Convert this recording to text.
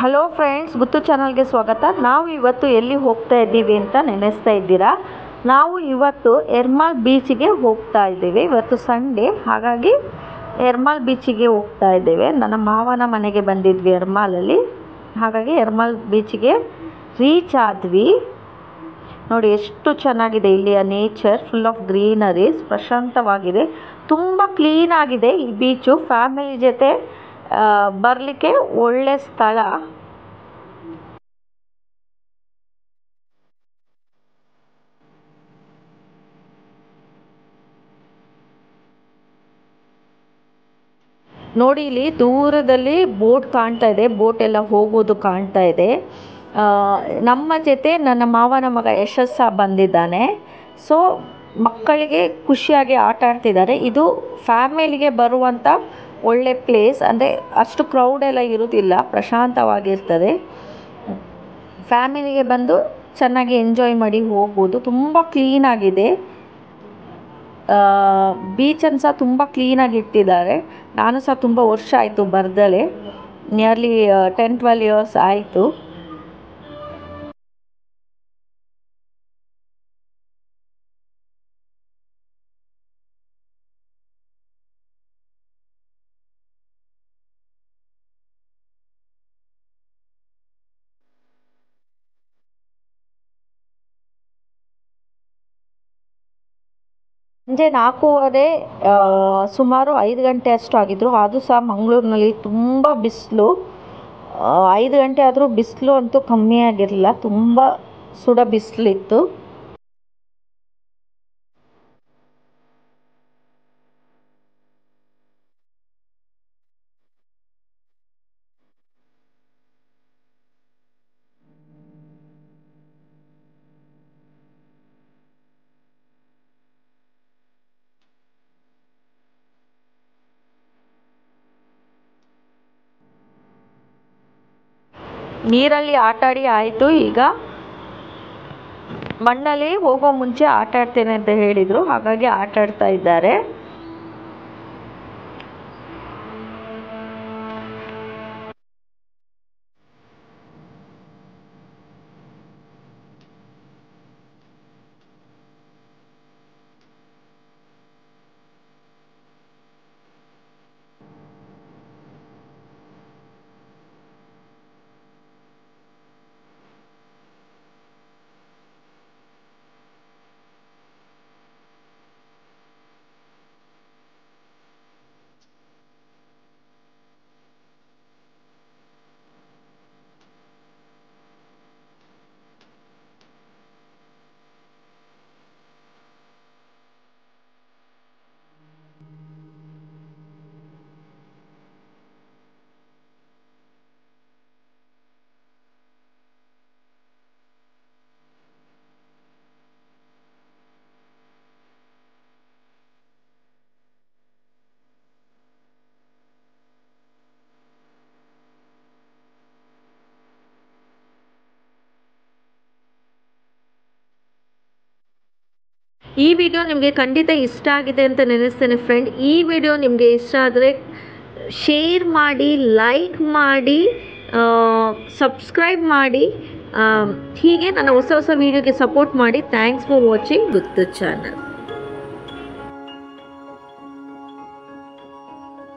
Hello friends, ಗುತ್ತು ಚಾನಲ್ಗೆ ಸ್ವಾಗತ. ನಾವು ಇವತ್ತು ಎಲ್ಲಿ ಹೋಗ್ತಾ ಇದ್ದೀವಿ ಅಂತ ನೆನೆಸ್ತಾ ಇದ್ದೀರಾ? ನಾವು ಇವತ್ತು ಎರ್ಮಾಲ್ ಬೀಚಿಗೆ ಹೋಗ್ತಾ ಇದ್ದೀವಿ. ಇವತ್ತು ಸಂಡೇ, ಹಾಗಾಗಿ ಎರ್ಮಾಲ್ ಬೀಚಿಗೆ ಹೋಗ್ತಾ ಇದ್ದೇವೆ. ನನ್ನ ಮಾವನ ಮನೆಗೆ ಬಂದಿದ್ವಿ ಎರ್ಮಾಲಲ್ಲಿ, ಹಾಗಾಗಿ ಎರ್ಮಾಲ್ ಬೀಚಿಗೆ ರೀಚ್ ಆದ್ವಿ. ನೋಡಿ ಎಷ್ಟು ಚೆನ್ನಾಗಿದೆ ಇಲ್ಲಿಯ ನೇಚರ್, ಫುಲ್ ಆಫ್ ಗ್ರೀನರೀಸ್, ಪ್ರಶಾಂತವಾಗಿದೆ, ತುಂಬ ಕ್ಲೀನ್ ಆಗಿದೆ ಈ ಬೀಚು. ಫ್ಯಾಮಿಲಿ ಜೊತೆ ಬರಲಿಕ್ಕೆ ಒಳ್ಳೆ ಸ್ಥಳ. ನೋಡಿ, ಇಲ್ಲಿ ದೂರದಲ್ಲಿ ಬೋಟ್ ಕಾಣ್ತಾ ಇದೆ, ಬೋಟ್ ಎಲ್ಲ ಹೋಗೋದು ಕಾಣ್ತಾ ಇದೆ. ನಮ್ಮ ಜೊತೆ ನನ್ನ ಮಾವನ ಮಗ ಯಶಸ್ಸ ಬಂದಿದ್ದಾನೆ. ಸೊ ಮಕ್ಕಳಿಗೆ ಖುಷಿಯಾಗಿ ಆಟ ಆಡ್ತಿದ್ದಾರೆ. ಇದು ಫ್ಯಾಮಿಲಿಗೆ ಬರುವಂಥ ಒಳ್ಳೆ ಪ್ಲೇಸ್, ಅಂದರೆ ಅಷ್ಟು ಕ್ರೌಡ್ ಎಲ್ಲ ಇರೋದಿಲ್ಲ, ಪ್ರಶಾಂತವಾಗಿರ್ತದೆ. ಫ್ಯಾಮಿಲಿಗೆ ಬಂದು ಚೆನ್ನಾಗಿ ಎಂಜಾಯ್ ಮಾಡಿ ಹೋಗ್ಬೋದು. ತುಂಬ ಕ್ಲೀನಾಗಿದೆ, ಬೀಚನ್ನು ಸಹ ತುಂಬ ಕ್ಲೀನಾಗಿ ಇಟ್ಟಿದ್ದಾರೆ. ನಾನು ಸಹ ತುಂಬ ವರ್ಷ ಆಯಿತು ಬರ್ದಲೆ, ನಿಯರ್ಲಿ 10-12 ಇಯರ್ಸ್ ಆಯಿತು. ಸಂಜೆ 4:15, ಸುಮಾರು 5 ಗಂಟೆ ಅಷ್ಟು ಆಗಿದ್ರು. ಆದರೂ ಸಹ ಮಂಗಳೂರಿನಲ್ಲಿ ತುಂಬ ಬಿಸಿಲು. 5 ಗಂಟೆ ಆದರೂ ಬಿಸಿಲು ಅಂತೂ ಕಮ್ಮಿ ಆಗಿರಲಿಲ್ಲ, ತುಂಬ ಸುಡ ಬಿಸಿಲಿತ್ತು. ನೀರಲ್ಲಿ ಆಟಾಡಿ ಆಯಿತು. ಈಗ ಮಣ್ಣಲ್ಲಿ ಹೋಗೋ ಮುಂಚೆ ಆಟ ಆಡ್ತೇನೆ ಅಂತ ಹೇಳಿದರು, ಹಾಗಾಗಿ ಆಟ ಆಡ್ತಾ ಇದ್ದಾರೆ. ಈ ವಿಡಿಯೋ ನಿಮಗೆ ಖಂಡಿತ ಇಷ್ಟ ಆಗಿದೆ ಅಂತ ನೆನೆಸ್ತೇನೆ ಫ್ರೆಂಡ್. ಈ ವಿಡಿಯೋ ನಿಮಗೆ ಇಷ್ಟ ಆದರೆ ಶೇರ್ ಮಾಡಿ, ಲೈಕ್ ಮಾಡಿ, ಸಬ್ಸ್ಕ್ರೈಬ್ ಮಾಡಿ. ಹೀಗೆ ನನ್ನ ಹೊಸ ಹೊಸ ವಿಡಿಯೋಗೆ ಸಪೋರ್ಟ್ ಮಾಡಿ. Thanks for watching Guttu channel.